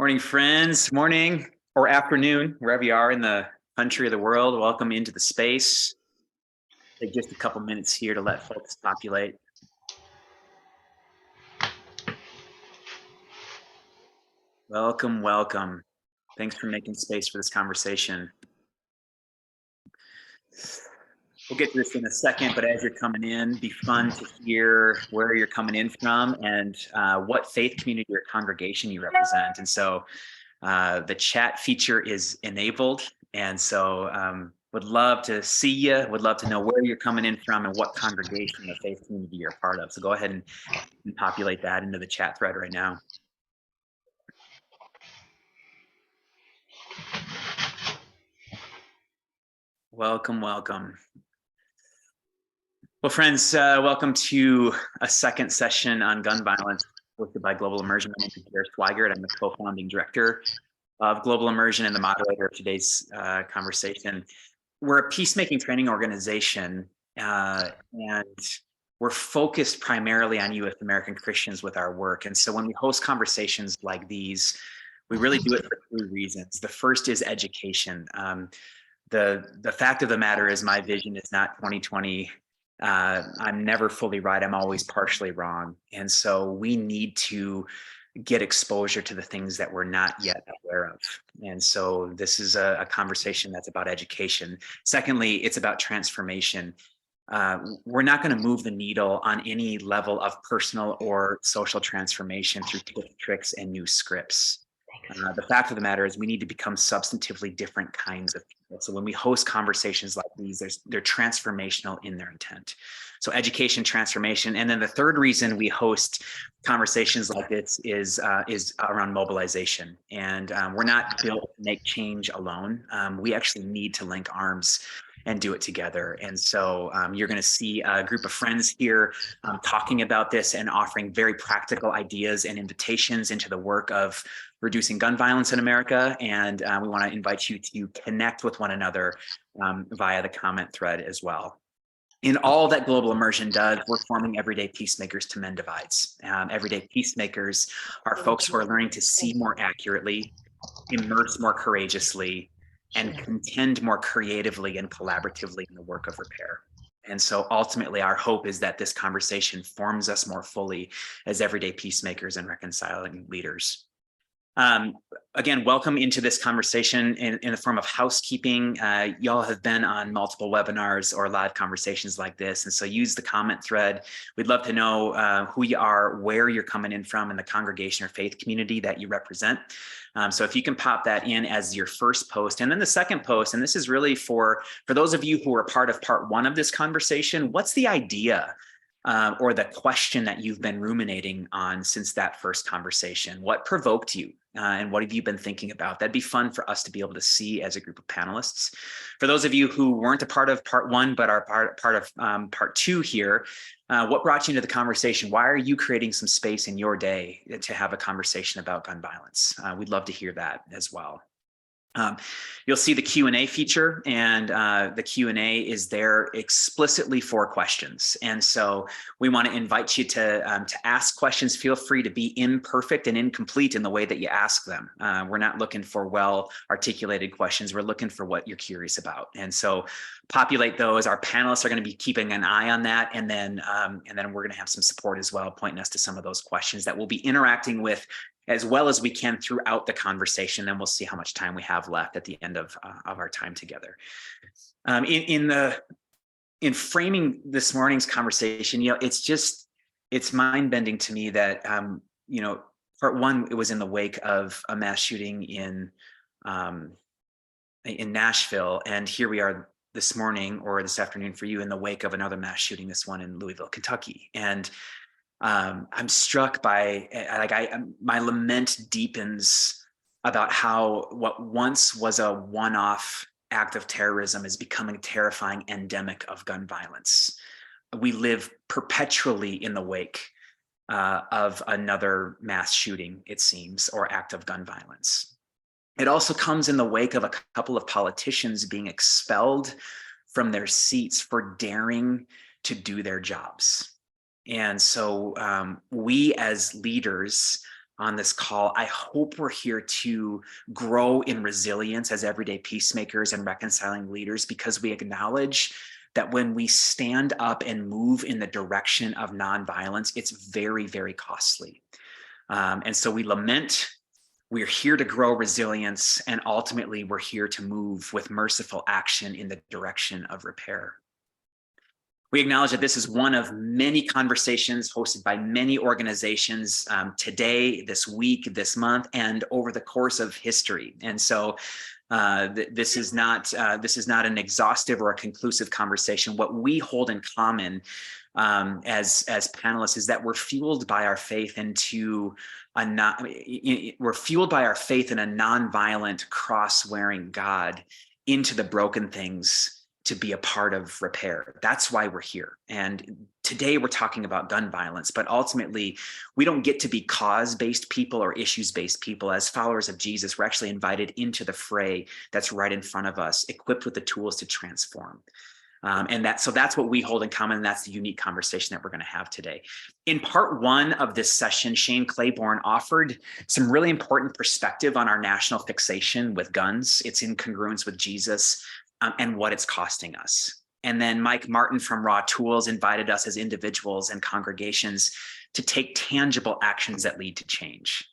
Morning, friends. Morning or afternoon, wherever you are in the country or the world. Welcome into the space. Take just a couple minutes here to let folks populate. Welcome, welcome. Thanks for making space for this conversation. We'll get to this in a second, but as you're coming in, be fun to hear where you're coming in from and what faith community or congregation you represent. And so the chat feature is enabled. And so would love to see you, would love to know where you're coming in from and what congregation or faith community you're a part of. So go ahead and populate that into the chat thread right now. Welcome, welcome. Well, friends, welcome to a second session on gun violence hosted by Global Immersion. My name is Gareth Swigert. I'm the co-founding director of Global Immersion and the moderator of today's conversation. We're a peacemaking training organization, and we're focused primarily on U.S. American Christians with our work. And so when we host conversations like these, we really do it for three reasons. The first is education. The fact of the matter is my vision is not 2020. I'm never fully right. I'm always partially wrong. And so we need to get exposure to the things that we're not yet aware of. And so this is a conversation that's about education. Secondly, it's about transformation. We're not going to move the needle on any level of personal or social transformation through tips, tricks, and new scripts. The fact of the matter is we need to become substantively different kinds of people. So when we host conversations like these, they're transformational in their intent. So education, transformation. And then the third reason we host conversations like this is around mobilization. And we're not built to make change alone. We actually need to link arms and do it together. And so you're going to see a group of friends here talking about this and offering very practical ideas and invitations into the work of reducing gun violence in America. And we want to invite you to connect with one another via the comment thread as well. In all that Global Immersion does, we're forming everyday peacemakers to mend divides. Everyday peacemakers are folks who are learning to see more accurately, immerse more courageously, and contend more creatively and collaboratively in the work of repair. And so ultimately, our hope is that this conversation forms us more fully as everyday peacemakers and reconciling leaders. Again, welcome into this conversation in the form of housekeeping. Y'all have been on multiple webinars or live conversations like this. And so use the comment thread. We'd love to know who you are, where you're coming in from in the congregation or faith community that you represent. So if you can pop that in as your first post. And then the second post, and this is really for those of you who are part of part one of this conversation, what's the idea or the question that you've been ruminating on since that first conversation? What provoked you? And what have you been thinking about? That'd be fun for us to be able to see as a group of panelists. For those of you who weren't a part of part one, but are part of part two here, what brought you into the conversation? Why are you creating some space in your day to have a conversation about gun violence? We'd love to hear that as well. You'll see the Q&A feature, and the Q&A is there explicitly for questions. And so we want to invite you to ask questions. Feel free to be imperfect and incomplete in the way that you ask them. We're not looking for well-articulated questions. We're looking for what you're curious about. And so populate those. Our panelists are going to be keeping an eye on that. And then we're going to have some support as well, pointing us to some of those questions that we'll be interacting with as well as we can throughout the conversation. Then we'll see how much time we have left at the end of our time together. In framing this morning's conversation, it's mind-bending to me that part one, it was in the wake of a mass shooting in Nashville, and here we are this morning or this afternoon for you in the wake of another mass shooting, this one in Louisville, Kentucky. And I'm struck by my lament deepens about how what once was a one-off act of terrorism is becoming a terrifying endemic of gun violence. We live perpetually in the wake of another mass shooting, it seems, or act of gun violence. It also comes in the wake of a couple of politicians being expelled from their seats for daring to do their jobs. And so we as leaders on this call. I hope we're here to grow in resilience as everyday peacemakers and reconciling leaders, because we acknowledge that when we stand up and move in the direction of nonviolence, it's very, very costly. And so we lament. We're here to grow resilience, and ultimately we're here to move with merciful action in the direction of repair. We acknowledge that this is one of many conversations hosted by many organizations today, this week, this month, and over the course of history. And so this is not an exhaustive or a conclusive conversation. What we hold in common as panelists is that we're fueled by our faith into we're fueled by our faith in a nonviolent, cross-wearing God into the broken things to be a part of repair. That's why we're here. And today we're talking about gun violence, but ultimately we don't get to be cause-based people or issues-based people. As followers of Jesus, we're actually invited into the fray that's right in front of us, equipped with the tools to transform. So that's what we hold in common, and that's the unique conversation that we're going to have today. In part one of this session, Shane Claiborne offered some really important perspective on our national fixation with guns, its incongruence with Jesus, and what it's costing us. And then Mike Martin from Raw Tools invited us as individuals and congregations to take tangible actions that lead to change.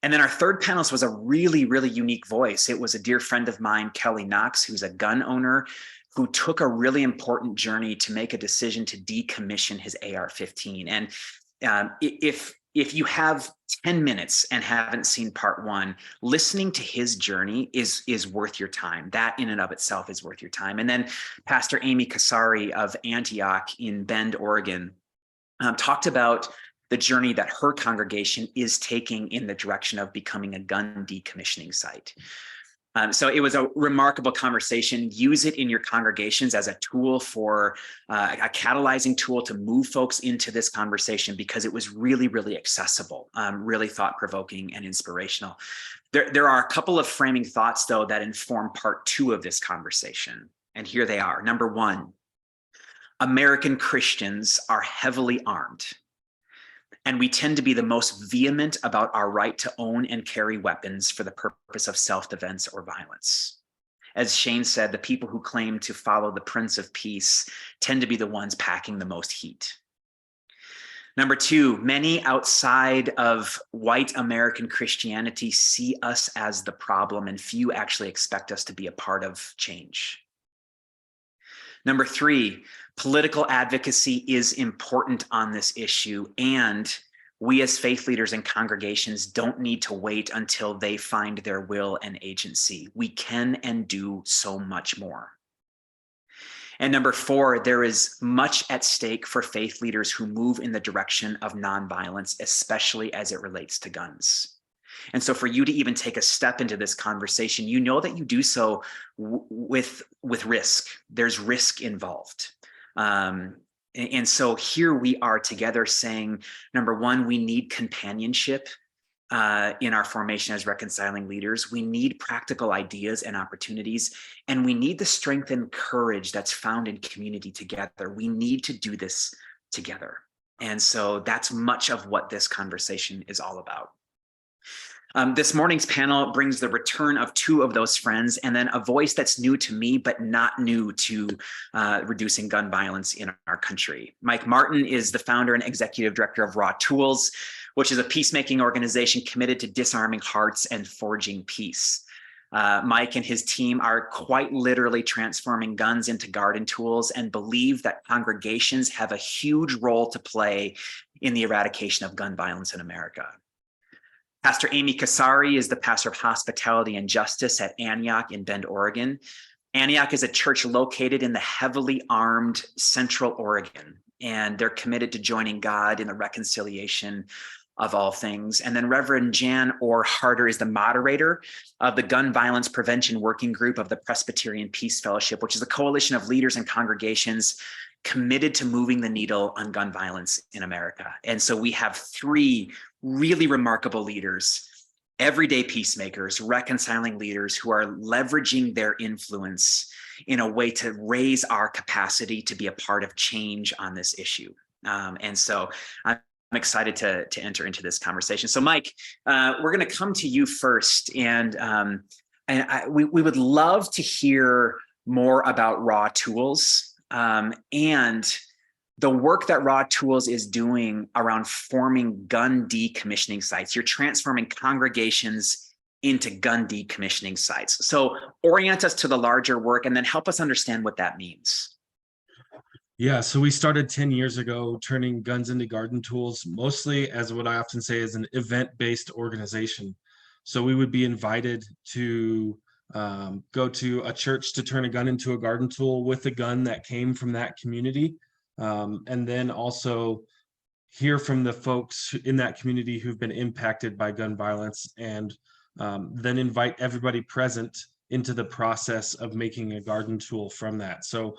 And then our third panelist was a really, really unique voice. It was a dear friend of mine, Kelly Knox, who's a gun owner who took a really important journey to make a decision to decommission his AR-15. And if you have 10 minutes and haven't seen part one, listening to his journey is worth your time. That in and of itself is worth your time. And then Pastor Amy Kasari of Antioch in Bend, Oregon, talked about the journey that her congregation is taking in the direction of becoming a gun decommissioning site. So it was a remarkable conversation. Use it in your congregations as a tool for a catalyzing tool to move folks into this conversation, because it was really, really accessible, really thought-provoking and inspirational. There are a couple of framing thoughts, though, that inform part two of this conversation. And here they are. Number one, American Christians are heavily armed, and we tend to be the most vehement about our right to own and carry weapons for the purpose of self-defense or violence. As Shane said, the people who claim to follow the Prince of Peace tend to be the ones packing the most heat. Number two, many outside of white American Christianity see us as the problem, and few actually expect us to be a part of change. Number three, political advocacy is important on this issue, and we as faith leaders and congregations don't need to wait until they find their will and agency. We can and do so much more. And number four, there is much at stake for faith leaders who move in the direction of nonviolence, especially as it relates to guns. And so for you to even take a step into this conversation, you know that you do so with risk. There's risk involved. And so here we are together saying, number one, we need companionship in our formation as reconciling leaders. We need practical ideas and opportunities, and we need the strength and courage that's found in community together. We need to do this together. And so that's much of what this conversation is all about. This morning's panel brings the return of two of those friends, and then a voice that's new to me, but not new to reducing gun violence in our country. Mike Martin is the founder and executive director of Raw Tools, which is a peacemaking organization committed to disarming hearts and forging peace. Mike and his team are quite literally transforming guns into garden tools, and believe that congregations have a huge role to play in the eradication of gun violence in America. Pastor Amy Kasari is the pastor of hospitality and justice at Antioch in Bend, Oregon. Antioch is a church located in the heavily armed Central Oregon, and they're committed to joining God in the reconciliation of all things. And then Reverend Jan Orr Harder is the moderator of the Gun Violence Prevention Working Group of the Presbyterian Peace Fellowship, which is a coalition of leaders and congregations committed to moving the needle on gun violence in America. And so we have three really remarkable leaders, everyday peacemakers, reconciling leaders who are leveraging their influence in a way to raise our capacity to be a part of change on this issue. And so I'm excited to enter into this conversation. So, Mike, we're going to come to you first, and we would love to hear more about Raw Tools and the work that Raw Tools is doing around forming gun decommissioning sites. You're transforming congregations into gun decommissioning sites. So orient us to the larger work and then help us understand what that means. Yeah, so we started 10 years ago turning guns into garden tools, mostly as what I often say is an event-based organization. So we would be invited to go to a church to turn a gun into a garden tool with a gun that came from that community. And then also hear from the folks in that community who've been impacted by gun violence, and then invite everybody present into the process of making a garden tool from that. So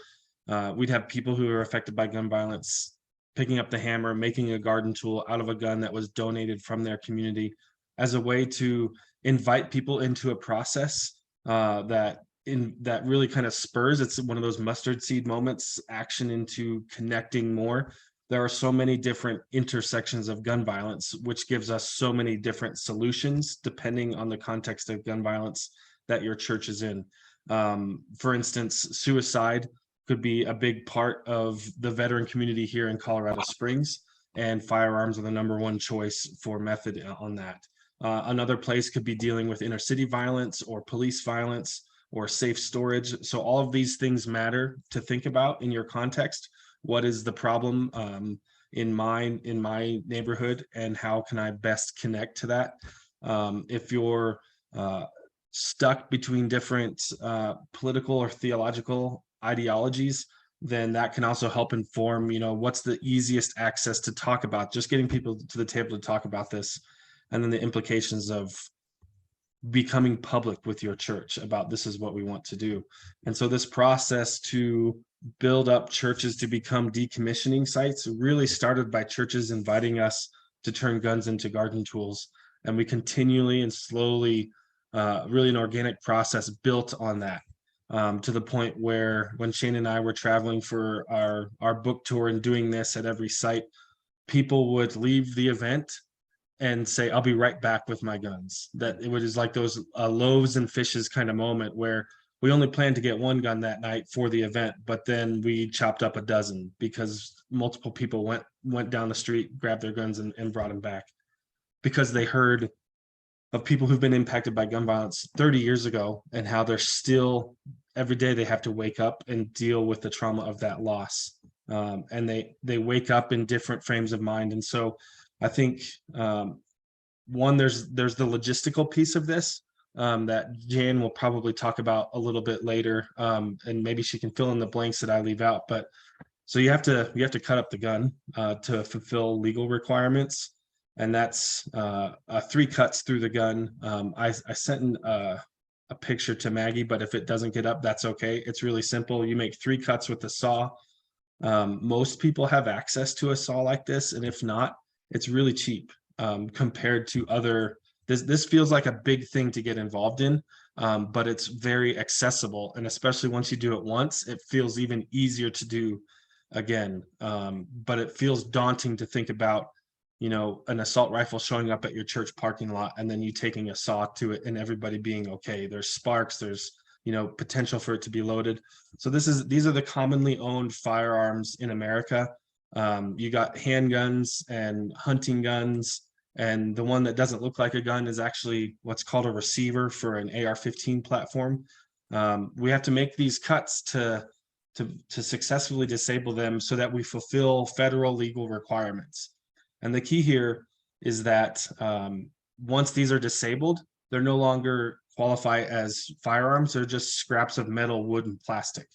we'd have people who are affected by gun violence picking up the hammer, making a garden tool out of a gun that was donated from their community, as a way to invite people into a process that really kind of spurs. It's one of those mustard seed moments, action into connecting more. There are so many different intersections of gun violence, which gives us so many different solutions depending on the context of gun violence that your church is in. For instance, suicide could be a big part of the veteran community here in Colorado Springs, and firearms are the #1 choice for method on that. Another place could be dealing with inner city violence or police violence or safe storage. So all of these things matter to think about in your context. What is the problem in my neighborhood, and how can I best connect to that? If you're stuck between different political or theological ideologies, then that can also help inform, what's the easiest access to talk about, just getting people to the table to talk about this, and then the implications of becoming public with your church about this is what we want to do. And so this process to build up churches to become decommissioning sites really started by churches inviting us to turn guns into garden tools. And we continually and slowly, really an organic process built on that. To the point where when Shane and I were traveling for our book tour and doing this at every site, people would leave the event and say, I'll be right back with my guns. That it was like those loaves and fishes kind of moment where we only planned to get one gun that night for the event, but then we chopped up a dozen because multiple people went down the street, grabbed their guns and brought them back, because they heard of people who've been impacted by gun violence 30 years ago, and how they're still, every day they have to wake up and deal with the trauma of that loss. And they wake up in different frames of mind. And so I think one, there's the logistical piece of this that Jan will probably talk about a little bit later, and maybe she can fill in the blanks that I leave out. But so you have to cut up the gun to fulfill legal requirements. And that's 3 cuts through the gun. I sent a picture to Maggie, but if it doesn't get up, that's okay. It's really simple. You make 3 cuts with the saw. Most people have access to a saw like this, and if not, it's really cheap compared to other. This feels like a big thing to get involved in, but it's very accessible, and especially once you do it once, it feels even easier to do again. But it feels daunting to think about, an assault rifle showing up at your church parking lot and then you taking a saw to it and everybody being okay. There's sparks, there's, potential for it to be loaded. So these are the commonly owned firearms in America. You got handguns and hunting guns, and the one that doesn't look like a gun is actually what's called a receiver for an AR-15 platform. We have to make these cuts to successfully disable them so that we fulfill federal legal requirements. And the key here is that once these are disabled, they're no longer qualify as firearms. They're just scraps of metal, wood, and plastic.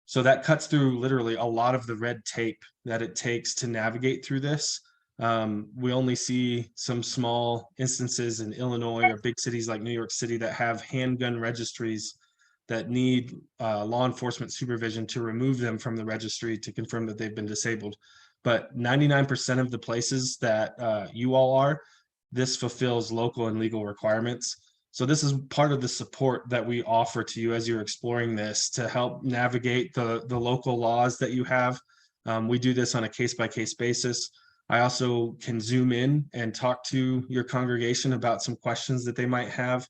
So that cuts through literally a lot of the red tape that it takes to navigate through this. We only see some small instances in Illinois or big cities like New York City that have handgun registries that need law enforcement supervision to remove them from the registry to confirm that they've been disabled. But 99% of the places that you all are, this fulfills local and legal requirements. So this is part of the support that we offer to you as you're exploring this, to help navigate the local laws that you have. We do this on a case-by-case basis. I also can zoom in and talk to your congregation about some questions that they might have.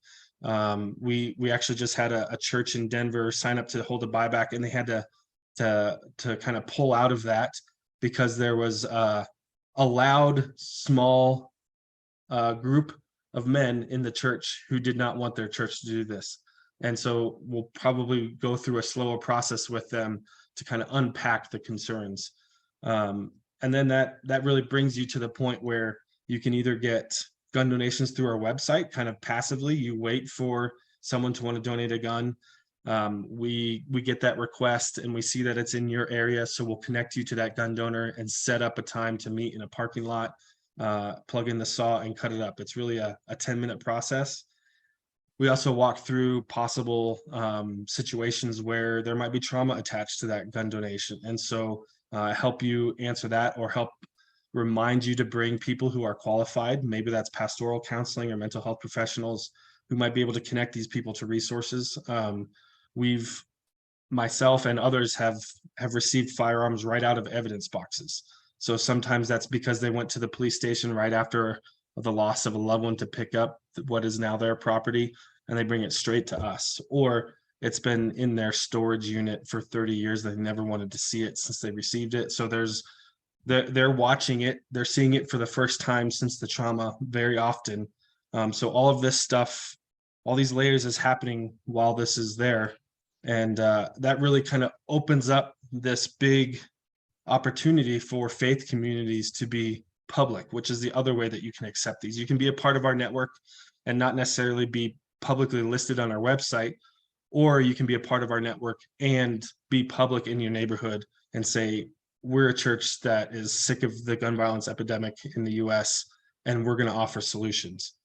We actually just had a church in Denver sign up to hold a buyback, and they had to kind of pull out of that because there was a loud small group of men in the church who did not want their church to do this. And so we'll probably go through a slower process with them to kind of unpack the concerns. And then that really brings you to the point where you can either get gun donations through our website, kind of passively. You wait for someone to want to donate a gun. We get that request and we see that it's in your area, so we'll connect you to that gun donor and set up a time to meet in a parking lot, plug in the saw and cut it up. It's really a 10-minute process. We also walk through possible situations where there might be trauma attached to that gun donation, and so help you answer that, or help remind you to bring people who are qualified. Maybe that's pastoral counseling or mental health professionals who might be able to connect these people to resources. Myself and others have received firearms right out of evidence boxes. So sometimes that's because they went to the police station right after the loss of a loved one to pick up what is now their property, and they bring it straight to us. Or it's been in their storage unit for 30 years. They never wanted to see it since they received it. So they're watching it. They're seeing it for the first time since the trauma very often. So all of this stuff, all these layers is happening while this is there. And that really kind of opens up this big opportunity for faith communities to be public, which is the other way that you can accept these. You can be a part of our network and not necessarily be publicly listed on our website, or you can be a part of our network and be public in your neighborhood and say, we're a church that is sick of the gun violence epidemic in the US, and we're going to offer solutions.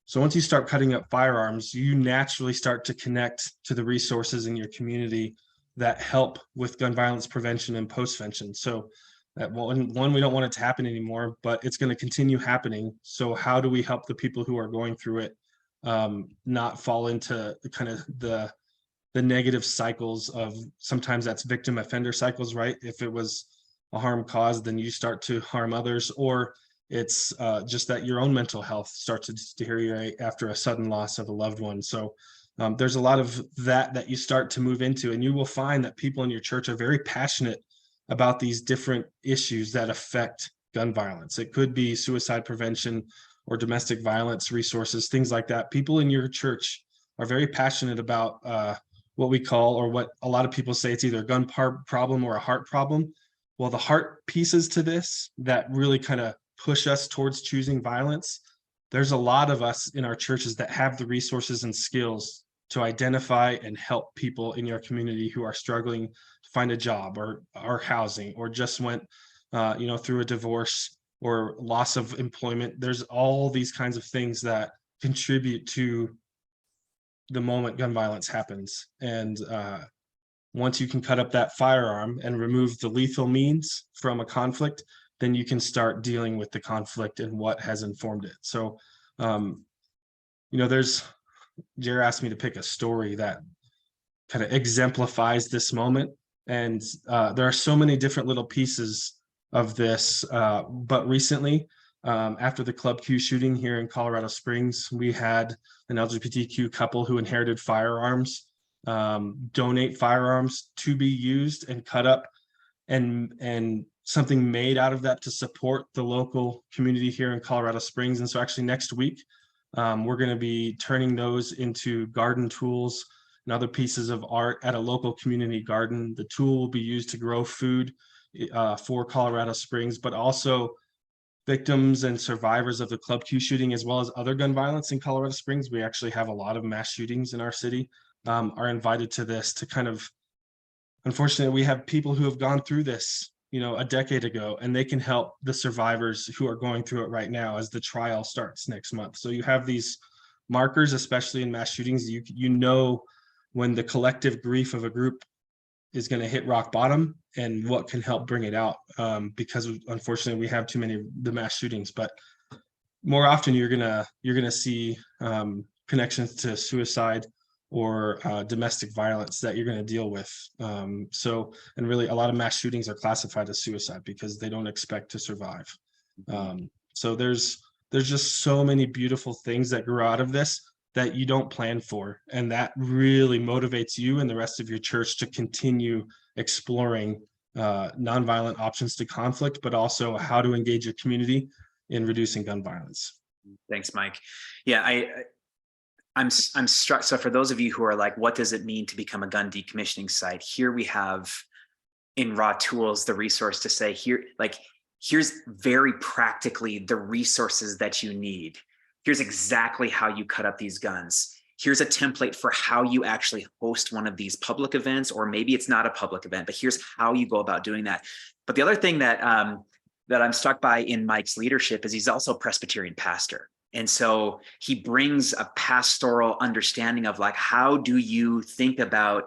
So once you start cutting up firearms, you naturally start to connect to the resources in your community that help with gun violence prevention and postvention. So that one, we don't want it to happen anymore, but it's going to continue happening. So how do we help the people who are going through it not fall into kind of the negative cycles of, sometimes that's victim offender cycles, right? If it was a harm caused, then you start to harm others, or it's just that your own mental health starts to deteriorate after a sudden loss of a loved one. So there's a lot of that you start to move into, and you will find that people in your church are very passionate about these different issues that affect gun violence. It could be suicide prevention or domestic violence resources, things like that. People in your church are very passionate about what we call, or what a lot of people say, it's either a gun problem or a heart problem. Well, the heart pieces to this that really kind of push us towards choosing violence, there's a lot of us in our churches that have the resources and skills to identify and help people in your community who are struggling to find a job or housing, or just went through a divorce or loss of employment. There's all these kinds of things that contribute to the moment gun violence happens. And once you can cut up that firearm and remove the lethal means from a conflict, then you can start dealing with the conflict and what has informed it. So, Jer asked me to pick a story that kind of exemplifies this moment. And there are so many different little pieces of this. But recently, after the Club Q shooting here in Colorado Springs, we had an LGBTQ couple who inherited firearms, donate firearms to be used and cut up, and something made out of that to support the local community here in Colorado Springs. And so actually next week, we're going to be turning those into garden tools and other pieces of art at a local community garden. The tool will be used to grow food for Colorado Springs, but also victims and survivors of the Club Q shooting, as well as other gun violence in Colorado Springs. We actually have a lot of mass shootings in our city, are invited to this to kind of, unfortunately, we have people who have gone through this, a decade ago, and they can help the survivors who are going through it right now as the trial starts next month. So you have these markers, especially in mass shootings, you know when the collective grief of a group is going to hit rock bottom and what can help bring it out, because unfortunately we have too many of the mass shootings. But more often you're gonna see connections to suicide or domestic violence that you're going to deal with. And really a lot of mass shootings are classified as suicide because they don't expect to survive. So there's just so many beautiful things that grow out of this that you don't plan for, and that really motivates you and the rest of your church to continue exploring nonviolent options to conflict, but also how to engage your community in reducing gun violence. Thanks, Mike. Yeah, I'm struck. So for those of you who are like, what does it mean to become a gun decommissioning site? Here we have in Raw Tools the resource to say, here's very practically the resources that you need. Here's exactly how you cut up these guns. Here's a template for how you actually host one of these public events, or maybe it's not a public event, but here's how you go about doing that. But the other thing that that I'm struck by in Mike's leadership is he's also a Presbyterian pastor. And so he brings a pastoral understanding of like, how do you think about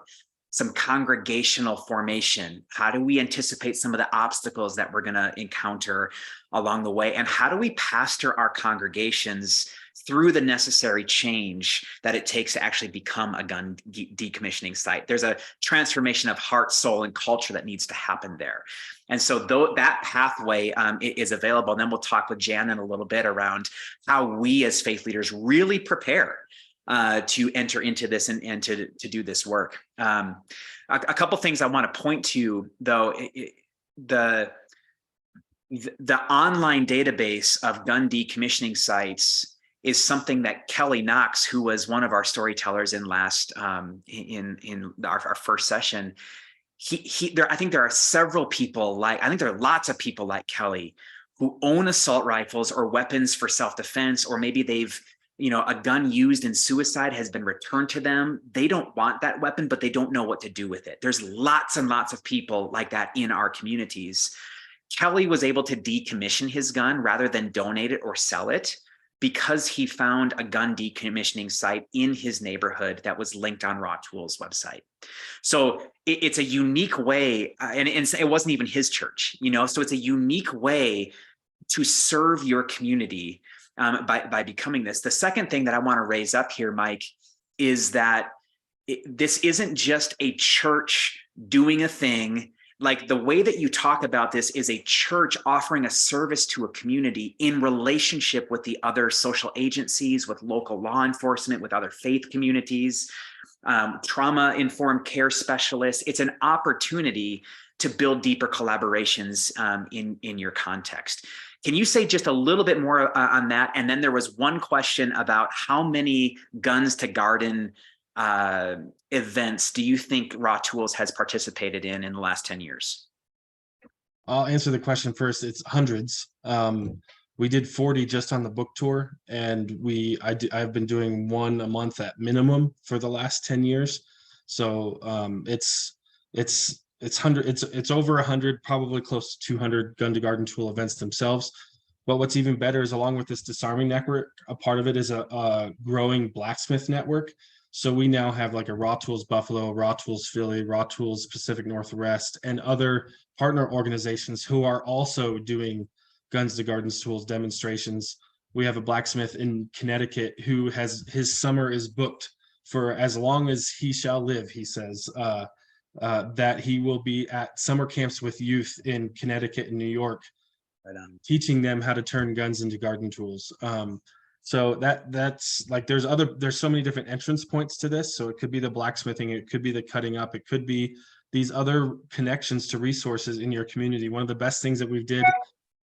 some congregational formation? How do we anticipate some of the obstacles that we're going to encounter along the way? And how do we pastor our congregations through the necessary change that it takes to actually become a gun decommissioning site? There's a transformation of heart, soul, and culture that needs to happen there. And so that pathway is available. And then we'll talk with Jan in a little bit around how we as faith leaders really prepare to enter into this and to do this work. A couple things I want to point to, though, the online database of gun decommissioning sites is something that Kelly Knox, who was one of our storytellers in our first session, I think there are several people I think there are lots of people like Kelly who own assault rifles or weapons for self-defense, or maybe they've, a gun used in suicide has been returned to them. They don't want that weapon, but they don't know what to do with it. There's lots and lots of people like that in our communities. Kelly was able to decommission his gun rather than donate it or sell it, because he found a gun decommissioning site in his neighborhood that was linked on Raw Tools website. So it's a unique way, and it wasn't even his church, so it's a unique way to serve your community by becoming this. The second thing that I want to raise up here, Mike, is that this isn't just a church doing a thing. Like, the way that you talk about this is a church offering a service to a community in relationship with the other social agencies, with local law enforcement, with other faith communities, trauma-informed care specialists. It's an opportunity to build deeper collaborations in your context. Can you say just a little bit more on that? And then there was one question about how many Guns to Garden events do you think Raw Tools has participated in the last 10 years? I'll answer the question first. It's hundreds. We did 40 just on the book tour, and I've been doing one a month at minimum for the last 10 years. So it's over 100, probably close to 200 Gun to Garden tool events themselves. But what's even better is, along with this disarming network, a part of it is a growing blacksmith network. So we now have like a Raw Tools Buffalo, Raw Tools Philly, Raw Tools Pacific Northwest, and other partner organizations who are also doing Guns to Gardens tools demonstrations. We have a blacksmith in Connecticut who his summer is booked for as long as he shall live, he says, that he will be at summer camps with youth in Connecticut and New York, teaching them how to turn guns into garden tools. So that's like, there's so many different entrance points to this. So it could be the blacksmithing, it could be the cutting up, it could be these other connections to resources in your community. One of the best things that we did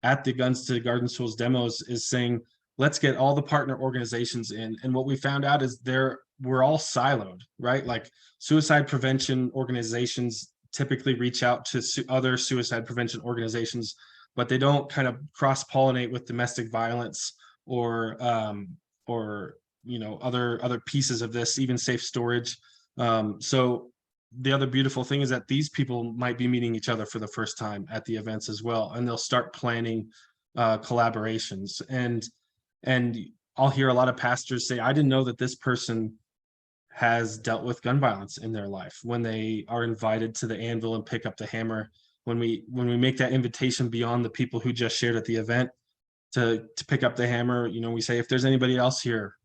at the Guns to Garden Tools demos is saying, let's get all the partner organizations in. And what we found out is we're all siloed, right? Like, suicide prevention organizations typically reach out to other suicide prevention organizations, but they don't kind of cross-pollinate with domestic violence or other pieces of this, even safe storage. So the other beautiful thing is that these people might be meeting each other for the first time at the events as well, and they'll start planning collaborations. And I'll hear a lot of pastors say, I didn't know that this person has dealt with gun violence in their life, when they are invited to the anvil and pick up the hammer. When we make that invitation beyond the people who just shared at the event to pick up the hammer, we say, if there's anybody else here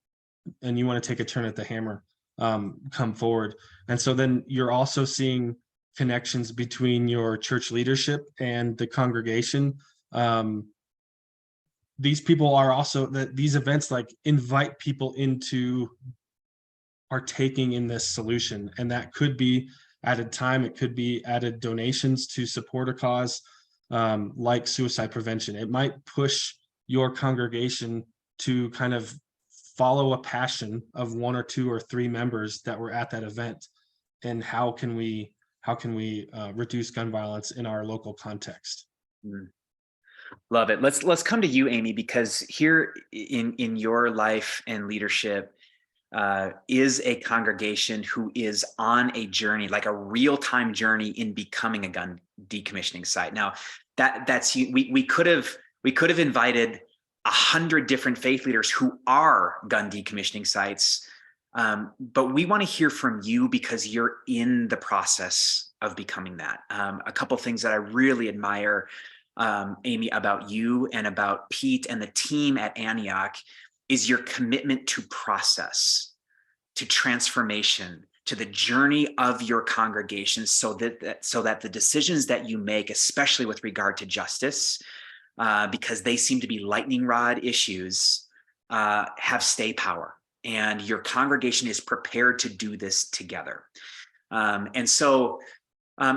and you want to take a turn at the hammer, come forward. And so then you're also seeing connections between your church leadership and the congregation. these people are also that these events like invite people into partaking in this solution, and that could be added time, it could be added donations to support a cause like suicide prevention. It might push your congregation to kind of follow a passion of 1 or 2 or 3 members that were at that event, and how can we reduce gun violence in our local context. Love it. Let's come to you, Amy, because here in your life and leadership is a congregation who is on a journey, like a real-time journey in becoming a gun decommissioning site. Now, that's we could have invited 100 different faith leaders who are gun decommissioning sites, but we want to hear from you because you're in the process of becoming that. A couple things that I really admire, Amy, about you and about Pete and the team at Antioch is your commitment to process, to transformation, to the journey of your congregation, so that the decisions that you make, especially with regard to justice, because they seem to be lightning rod issues, have stay power, and your congregation is prepared to do this together. And so,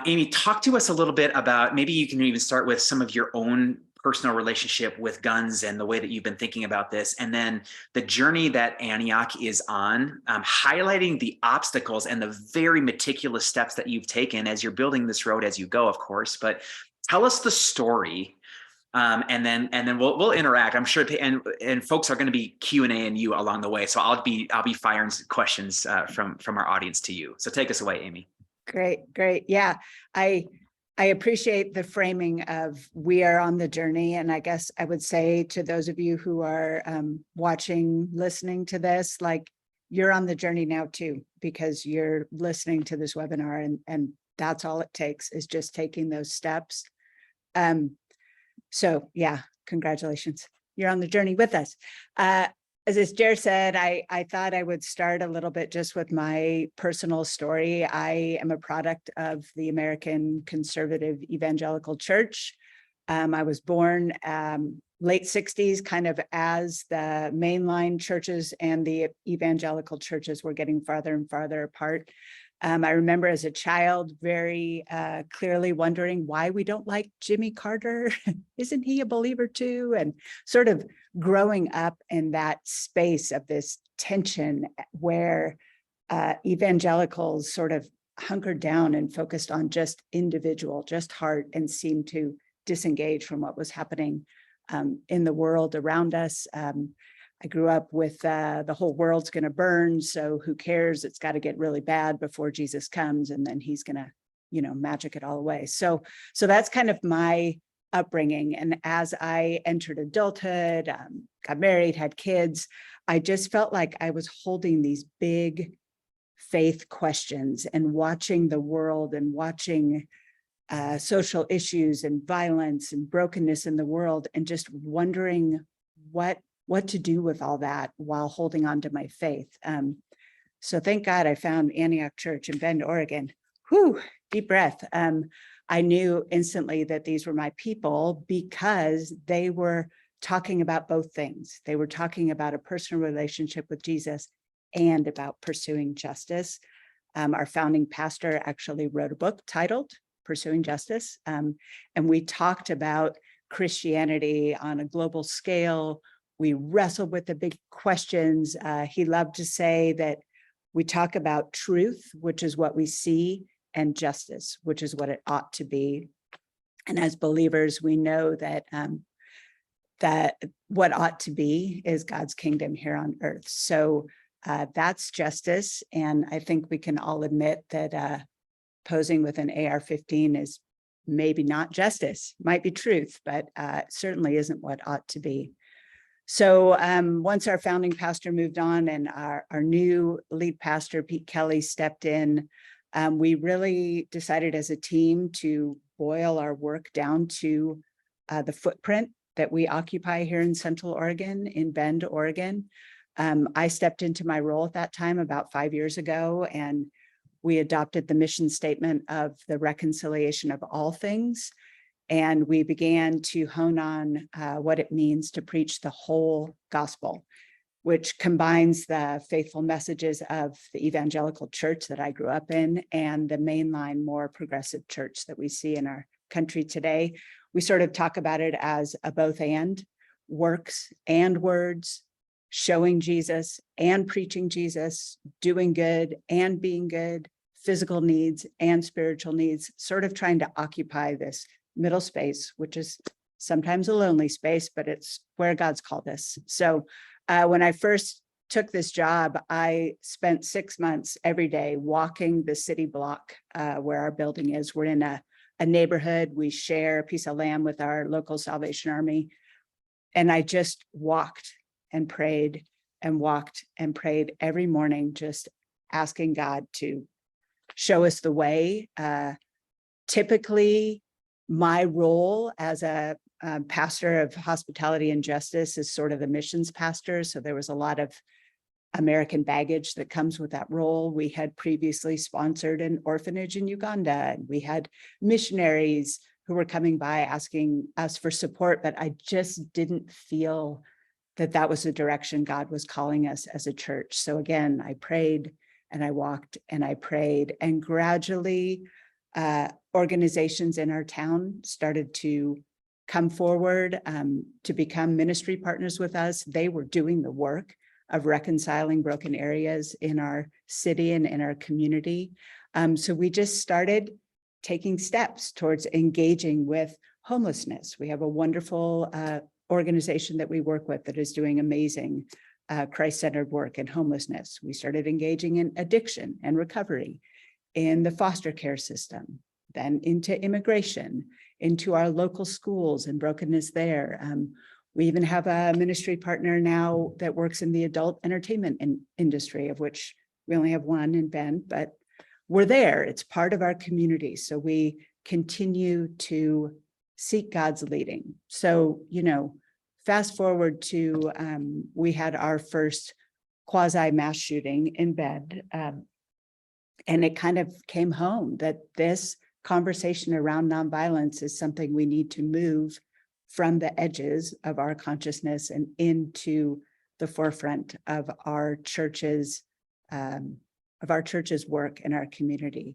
Amy, talk to us a little bit about, maybe you can even start with some of your own personal relationship with guns and the way that you've been thinking about this, and then the journey that Antioch is on, highlighting the obstacles and the very meticulous steps that you've taken as you're building this road as you go, of course. But tell us the story, and then we'll interact. I'm sure, and folks are going to be Q&A-ing you along the way, so I'll be firing questions from our audience to you. So take us away, Amy. Great. Yeah, I appreciate the framing of we are on the journey. And I guess I would say to those of you who are watching, listening to this, like, you're on the journey now too, because you're listening to this webinar, and that's all it takes, is just taking those steps. So yeah, congratulations. You're on the journey with us. As Jer said, I thought I would start a little bit just with my personal story. I am a product of the American Conservative Evangelical Church. I was born late 60s, kind of as the mainline churches and the evangelical churches were getting farther and farther apart. I remember as a child very clearly wondering why we don't like Jimmy Carter. Isn't he a believer too? And sort of growing up in that space of this tension where evangelicals sort of hunkered down and focused on just individual, just heart, and seemed to disengage from what was happening in the world around us. I grew up with the whole world's going to burn, so who cares? It's got to get really bad before Jesus comes, and then he's going to, magic it all away. So that's kind of my upbringing. And as I entered adulthood, got married, had kids, I just felt like I was holding these big faith questions and watching the world and watching social issues and violence and brokenness in the world, and just wondering what to do with all that while holding on to my faith. So thank God I found Antioch Church in Bend, Oregon. Whew, deep breath. I knew instantly that these were my people because they were talking about both things. They were talking about a personal relationship with Jesus and about pursuing justice. Our founding pastor actually wrote a book titled Pursuing Justice. And we talked about Christianity on a global scale. We wrestled with the big questions. He loved to say that we talk about truth, which is what we see, and justice, which is what it ought to be. And as believers, we know that that what ought to be is God's kingdom here on earth. So that's justice. And I think we can all admit that posing with an AR-15 is maybe not justice, might be truth, but certainly isn't what ought to be. So once our founding pastor moved on and our new lead pastor, Pete Kelly, stepped in, we really decided as a team to boil our work down to the footprint that we occupy here in Central Oregon, in Bend, Oregon. I stepped into my role at that time about 5 years ago, and we adopted the mission statement of the reconciliation of all things. And we began to hone on what it means to preach the whole gospel, which combines the faithful messages of the evangelical church that I grew up in and the mainline, more progressive church that we see in our country today. We sort of talk about it as a both and, works and words, showing Jesus and preaching Jesus, doing good and being good, physical needs and spiritual needs, sort of trying to occupy this middle space, which is sometimes a lonely space, but it's where God's called us. So when I first took this job, I spent 6 months every day walking the city block where our building is. We're in a neighborhood. We share a piece of land with our local Salvation Army. And I just walked and prayed and walked and prayed every morning, just asking God to show us the way. Typically, my role as a pastor of hospitality and justice is sort of the missions pastor. So there was a lot of American baggage that comes with that role. We had previously sponsored an orphanage in Uganda, and we had missionaries who were coming by asking us for support, but I just didn't feel that that was the direction God was calling us as a church. So again, I prayed and I walked and I prayed, and gradually organizations in our town started to come forward to become ministry partners with us. They were doing the work of reconciling broken areas in our city and in our community. So we just started taking steps towards engaging with homelessness. We have a wonderful organization that we work with that is doing amazing Christ-centered work in homelessness. We started engaging in addiction and recovery, in the foster care system, then into immigration, into our local schools and brokenness there. We even have a ministry partner now that works in the adult entertainment industry, of which we only have one in Bend, but we're there. It's part of our community. So we continue to seek God's leading. So, you know, fast forward to, we had our first quasi mass shooting in Bend. And it kind of came home that this conversation around nonviolence is something we need to move from the edges of our consciousness and into the forefront of our church's work in our community.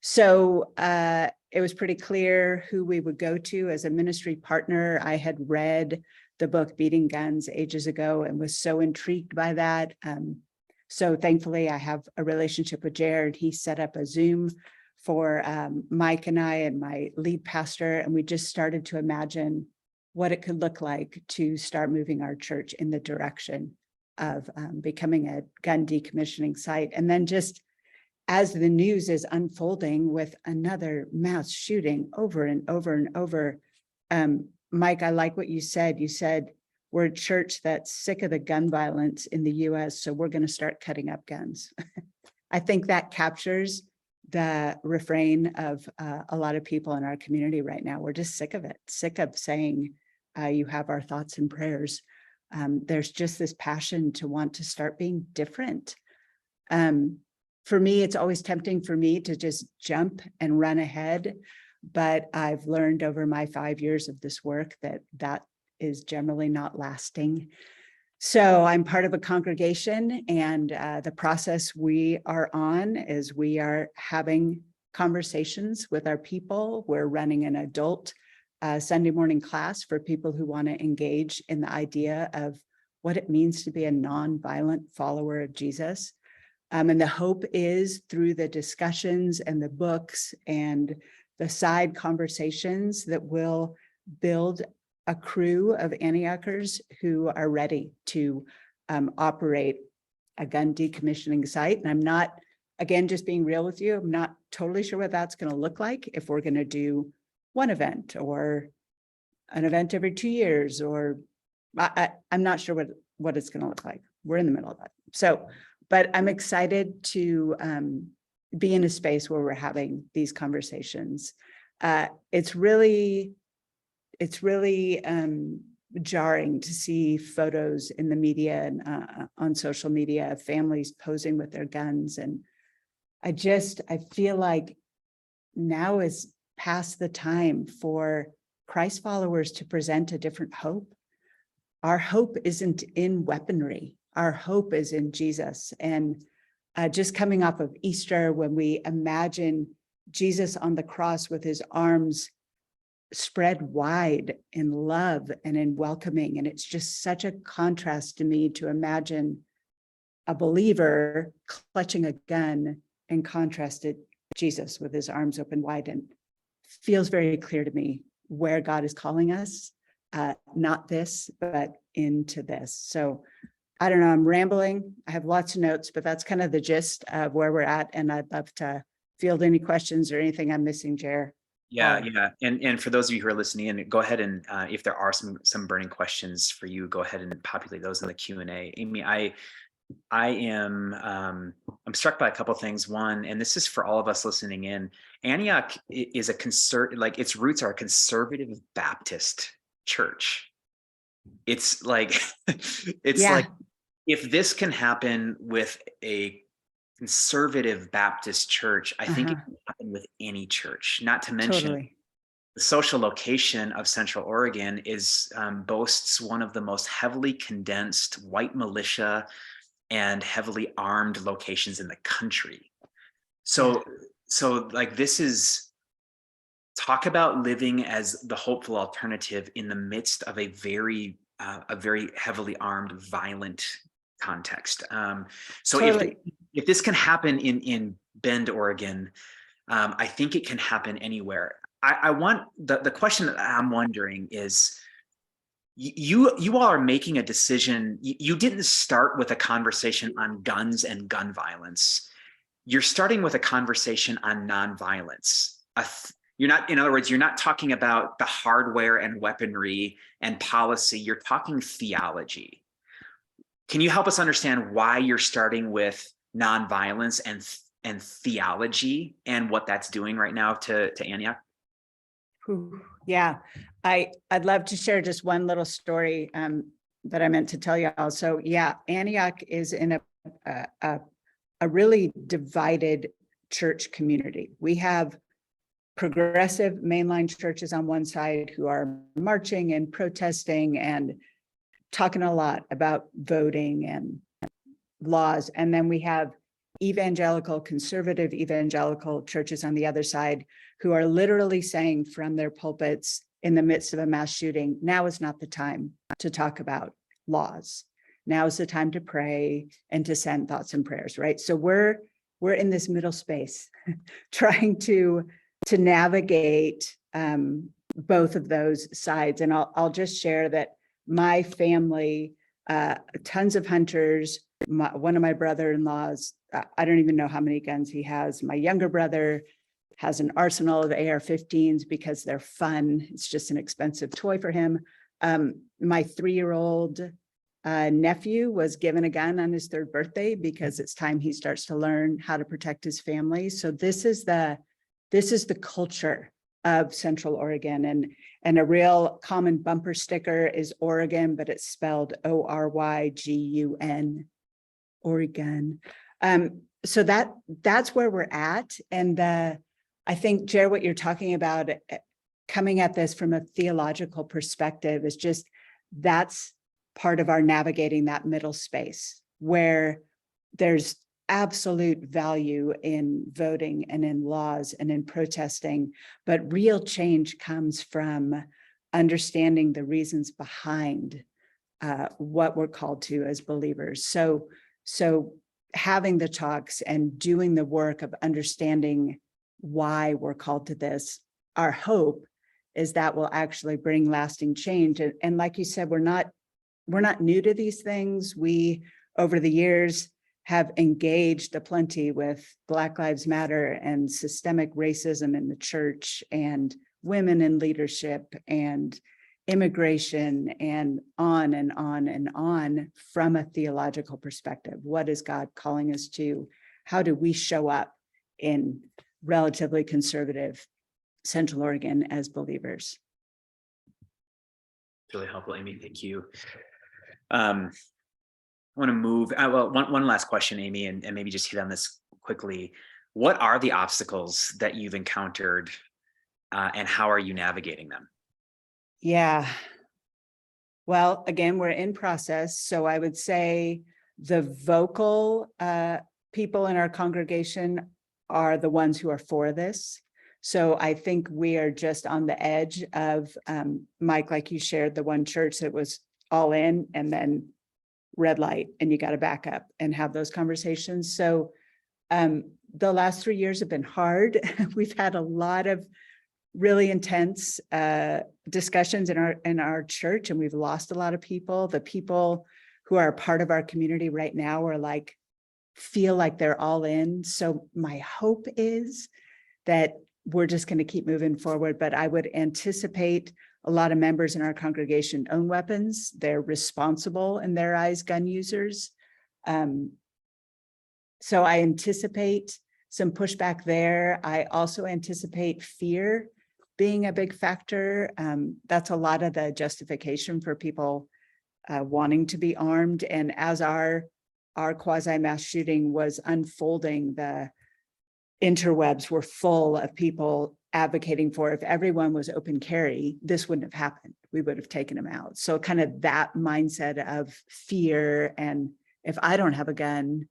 So it was pretty clear who we would go to as a ministry partner. I had read the book Beating Guns ages ago and was so intrigued by that. So thankfully, I have a relationship with Jared. He set up a Zoom for Mike and I and my lead pastor, and we just started to imagine what it could look like to start moving our church in the direction of becoming a gun decommissioning site. And then just as the news is unfolding with another mass shooting over and over and over, Mike, I like what you said. You said, we're a church that's sick of the gun violence in the US, so we're going to start cutting up guns. I think that captures the refrain of a lot of people in our community right now. We're just sick of it, sick of saying, you have our thoughts and prayers. There's just this passion to want to start being different. For me, it's always tempting for me to just jump and run ahead, but I've learned over my 5 years of this work that that is generally not lasting. So I'm part of a congregation, and the process we are on is we are having conversations with our people. We're running an adult Sunday morning class for people who want to engage in the idea of what it means to be a nonviolent follower of Jesus. And the hope is through the discussions and the books and the side conversations that will build a crew of Antiochers who are ready to operate a gun decommissioning site. And I'm not, again, just being real with you, I'm not totally sure what that's going to look like, if we're going to do one event or an event every 2 years, or I'm not sure what it's going to look like. We're in the middle of that. So, but I'm excited to be in a space where we're having these conversations. It's really jarring to see photos in the media and on social media of families posing with their guns. And I feel like now is past the time for Christ followers to present a different hope. Our hope isn't in weaponry. Our hope is in Jesus. And just coming off of Easter, when we imagine Jesus on the cross with his arms spread wide in love and in welcoming. And it's just such a contrast to me to imagine a believer clutching a gun and contrasted Jesus with his arms open wide, and feels very clear to me where God is calling us, not this, but into this. So I don't know, I'm rambling. I have lots of notes, but that's kind of the gist of where we're at. And I'd love to field any questions or anything I'm missing, Jer. Yeah, yeah. And for those of you who are listening in, go ahead and if there are some burning questions for you, go ahead and populate those in the Q&A. Amy, I'm struck by a couple of things. One, and this is for all of us listening in, Antioch is like its roots are a conservative Baptist church. It's like, like, if this can happen with a conservative Baptist church, I think it can happen with any church, not to mention the social location of Central Oregon boasts one of the most heavily condensed white militia and heavily armed locations in the country. So like, this is, talk about living as the hopeful alternative in the midst of a very heavily armed, violent context. So if this can happen in Bend, Oregon, I think it can happen anywhere. I want the question that I'm wondering is, you all are making a decision. You didn't start with a conversation on guns and gun violence. You're starting with a conversation on nonviolence. You're not, in other words, you're not talking about the hardware and weaponry and policy. You're talking theology. Can you help us understand why you're starting with nonviolence and theology and what that's doing right now to Antioch? Yeah, I'd love to share just one little story that I meant to tell you all. So yeah, Antioch is in a really divided church community. We have progressive mainline churches on one side who are marching and protesting and talking a lot about voting and laws. And then we have conservative evangelical churches on the other side who are literally saying from their pulpits in the midst of a mass shooting, now is not the time to talk about laws. Now is the time to pray and to send thoughts and prayers, right? So we're in this middle space trying to navigate both of those sides. And I'll just share that my family, tons of hunters, one of my brother-in-laws, I don't even know how many guns he has. My younger brother has an arsenal of AR-15s because they're fun. It's just an expensive toy for him. My 3-year-old nephew was given a gun on his 3rd birthday because it's time he starts to learn how to protect his family. So this is the culture of Central Oregon, and a real common bumper sticker is Oregon, but it's spelled Orygün, Oregon. So that's where we're at. And I think, Jer, what you're talking about, coming at this from a theological perspective, is just, that's part of our navigating that middle space where there's absolute value in voting and in laws and in protesting, but real change comes from understanding the reasons behind what we're called to as believers. So having the talks and doing the work of understanding why we're called to this, our hope is that will actually bring lasting change. And like you said, we're not new to these things. We, over the years, have engaged aplenty with Black Lives Matter and systemic racism in the church and women in leadership and immigration and on and on and on from a theological perspective. What is God calling us to? How do we show up in relatively conservative Central Oregon as believers? Really helpful, Amy. Thank you. I want to move. Well, one last question, Amy, and maybe just hit on this quickly. What are the obstacles that you've encountered, and how are you navigating them? Yeah. Well, again, we're in process. So I would say the vocal people in our congregation are the ones who are for this. So I think we are just on the edge of, Mike, like you shared, the one church that was all in and then red light, and you got to back up and have those conversations. So the last 3 years have been hard. We've had a lot of really intense discussions in our church, and we've lost a lot of people. The people who are a part of our community right now are like, feel like they're all in. So my hope is that we're just going to keep moving forward, but I would anticipate a lot of members in our congregation own weapons. They're responsible in their eyes, gun users. So I anticipate some pushback there. I also anticipate fear being a big factor. That's a lot of the justification for people wanting to be armed. And as our quasi-mass shooting was unfolding, the interwebs were full of people advocating for, if everyone was open carry, this wouldn't have happened. We would have taken them out. So kind of that mindset of fear, and if I don't have a gun,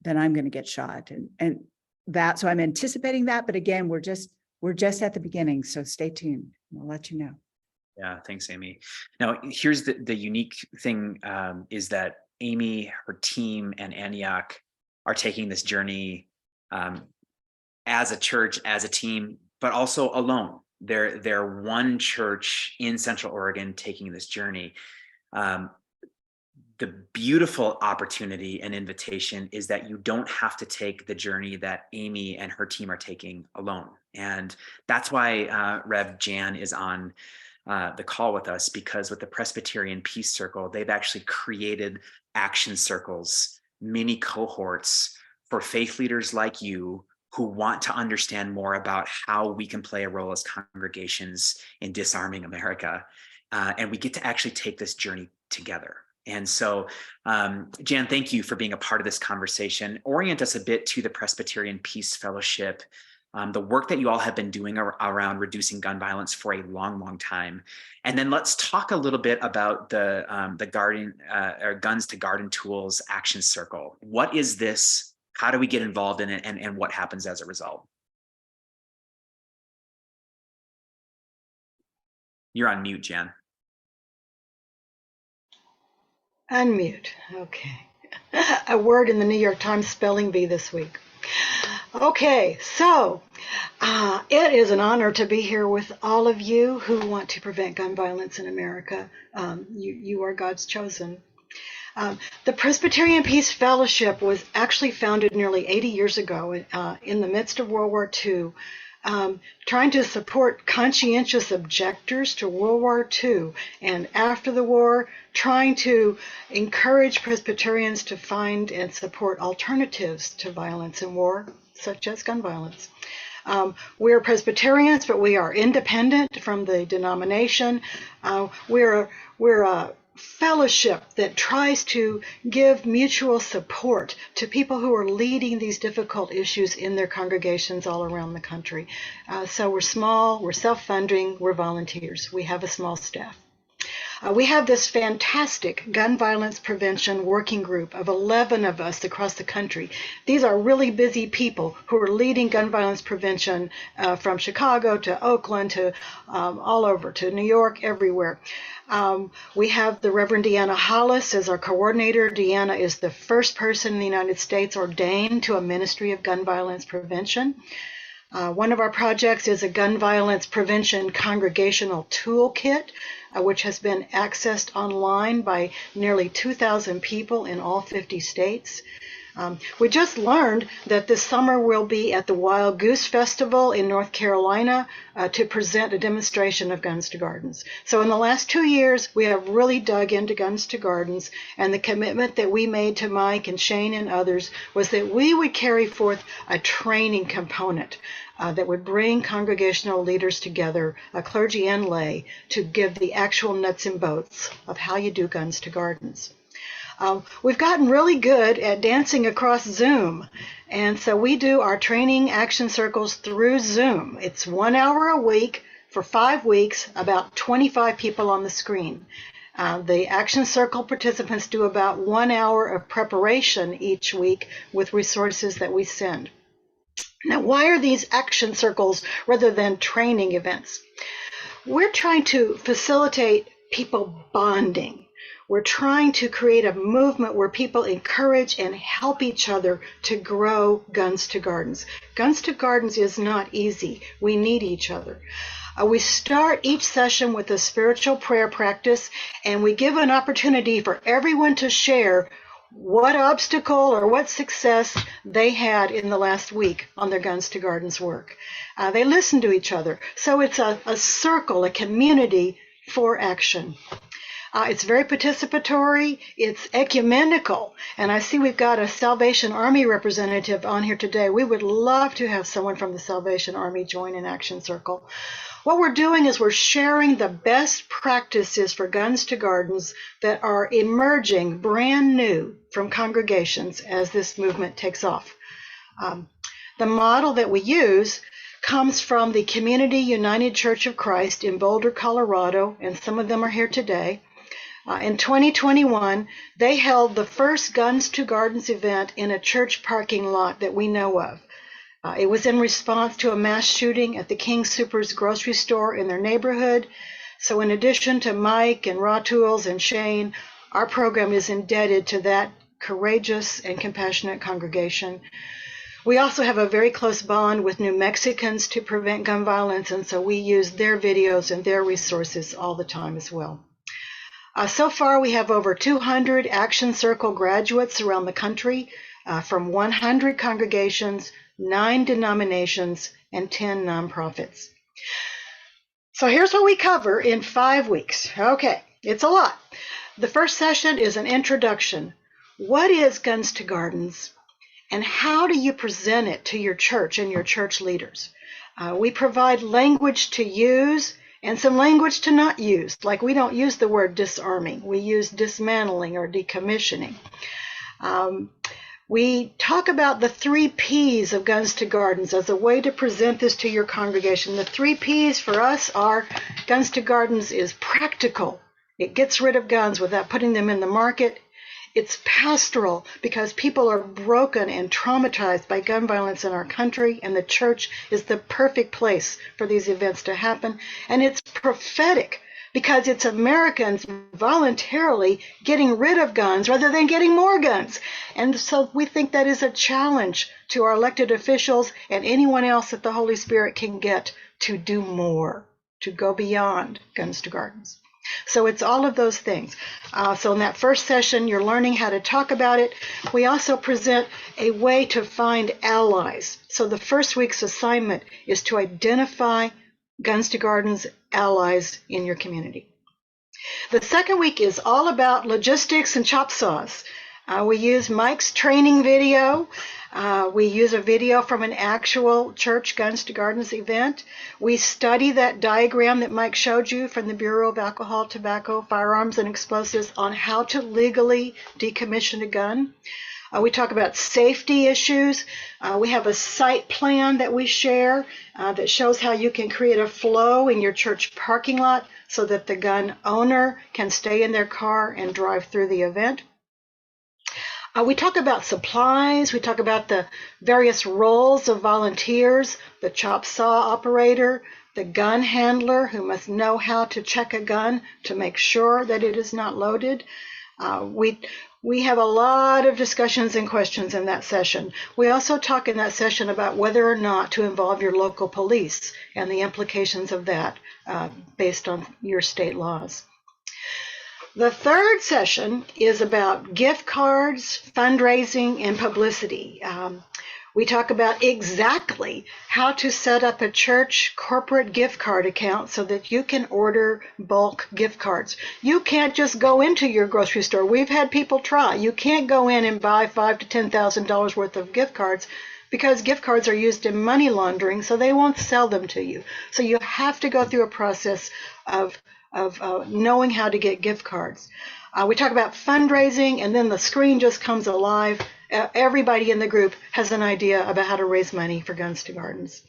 then I'm going to get shot. And that, so I'm anticipating that, but again, we're just at the beginning. So stay tuned. I'll let you know. Yeah, thanks, Amy. Now, here's the unique thing is that Amy, her team, and Antioch are taking this journey as a church, as a team, but also alone. They're one church in Central Oregon taking this journey. The beautiful opportunity and invitation is that you don't have to take the journey that Amy and her team are taking alone. And that's why Rev Jan is on the call with us, because with the Presbyterian Peace Circle, they've actually created action circles, mini cohorts for faith leaders like you who want to understand more about how we can play a role as congregations in disarming America. And we get to actually take this journey together. And so, Jan, thank you for being a part of this conversation. Orient us a bit to the Presbyterian Peace Fellowship, the work that you all have been doing around reducing gun violence for a long, long time. And then let's talk a little bit about the Garden or Guns to Garden Tools Action Circle. What is this? How do we get involved in it, and what happens as a result? You're on mute, Jan. Unmute. Okay. A word in the New York Times spelling bee this week. Okay, so it is an honor to be here with all of you who want to prevent gun violence in America. You are God's chosen. The Presbyterian Peace Fellowship was actually founded nearly 80 years ago in the midst of World War II, trying to support conscientious objectors to World War II, and after the war, trying to encourage Presbyterians to find and support alternatives to violence and war, such as gun violence. We're Presbyterians, but we are independent from the denomination. We're a fellowship that tries to give mutual support to people who are leading these difficult issues in their congregations all around the country. So we're small, we're self-funding, we're volunteers. We have a small staff. We have this fantastic gun violence prevention working group of 11 of us across the country. These are really busy people who are leading gun violence prevention from Chicago to Oakland to all over, to New York, everywhere. We have the Reverend Deanna Hollis as our coordinator. Deanna is the first person in the United States ordained to a ministry of gun violence prevention. One of our projects is a gun violence prevention congregational toolkit, which has been accessed online by nearly 2,000 people in all 50 states. We just learned that this summer we'll be at the Wild Goose Festival in North Carolina to present a demonstration of Guns to Gardens. So in the last 2 years, we have really dug into Guns to Gardens, and the commitment that we made to Mike and Shane and others was that we would carry forth a training component that would bring congregational leaders together, clergy and lay, to give the actual nuts and bolts of how you do Guns to Gardens. We've gotten really good at dancing across Zoom, and so we do our training action circles through Zoom. It's 1 hour a week, for 5 weeks, about 25 people on the screen. The Action Circle participants do about 1 hour of preparation each week with resources that we send. Now, why are these action circles rather than training events? We're trying to facilitate people bonding. We're trying to create a movement where people encourage and help each other to grow Guns to Gardens. Guns to Gardens is not easy. We need each other. We start each session with a spiritual prayer practice, and we give an opportunity for everyone to share what obstacle or what success they had in the last week on their Guns to Gardens work. They listen to each other. So it's a circle, a community for action. It's very participatory, it's ecumenical, and I see we've got a Salvation Army representative on here today. We would love to have someone from the Salvation Army join an Action Circle. What we're doing is we're sharing the best practices for Guns to Gardens that are emerging brand new from congregations as this movement takes off. The model that we use comes from the Community United Church of Christ in Boulder, Colorado, and some of them are here today. In 2021, they held the first Guns to Gardens event in a church parking lot that we know of. It was in response to a mass shooting at the King Soopers grocery store in their neighborhood. So in addition to Mike and Raw Tools and Shane, our program is indebted to that courageous and compassionate congregation. We also have a very close bond with New Mexicans to prevent gun violence, and so we use their videos and their resources all the time as well. So far, we have over 200 Action Circle graduates around the country from 100 congregations, 9 denominations, and 10 nonprofits. So here's what we cover in 5 weeks. Okay, it's a lot. The first session is an introduction. What is Guns to Gardens, and how do you present it to your church and your church leaders? We provide language to use and some language to not use. Like, we don't use the word disarming. We use dismantling or decommissioning. We talk about the 3 P's of Guns to Gardens as a way to present this to your congregation. The 3 P's for us are Guns to Gardens is practical. It gets rid of guns without putting them in the market. It's pastoral because people are broken and traumatized by gun violence in our country, and the church is the perfect place for these events to happen. And it's prophetic because it's Americans voluntarily getting rid of guns rather than getting more guns. And so we think that is a challenge to our elected officials and anyone else that the Holy Spirit can get to do more, to go beyond Guns to Gardens. So it's all of those things. So in that first session, you're learning how to talk about it. We also present a way to find allies. So the first week's assignment is to identify Guns to Gardens allies in your community. The second week is all about logistics and chop saws. We use Mike's training video. We use a video from an actual church Guns to Gardens event. We study that diagram that Mike showed you from the Bureau of Alcohol, Tobacco, Firearms, and Explosives on how to legally decommission a gun. We talk about safety issues. We have a site plan that we share that shows how you can create a flow in your church parking lot so that the gun owner can stay in their car and drive through the event. We talk about supplies. We talk about the various roles of volunteers, the chop saw operator, the gun handler who must know how to check a gun to make sure that it is not loaded. We have a lot of discussions and questions in that session. We also talk in that session about whether or not to involve your local police and the implications of that based on your state laws. The third session is about gift cards, fundraising, and publicity. We talk about exactly how to set up a church corporate gift card account so that you can order bulk gift cards. You can't just go into your grocery store. We've had people try. You can't go in and buy $5,000 to $10,000 worth of gift cards because gift cards are used in money laundering, so they won't sell them to you. So you have to go through a process of knowing how to get gift cards. We talk about fundraising, and then the screen just comes alive. Everybody in the group has an idea about how to raise money for Guns to Gardens.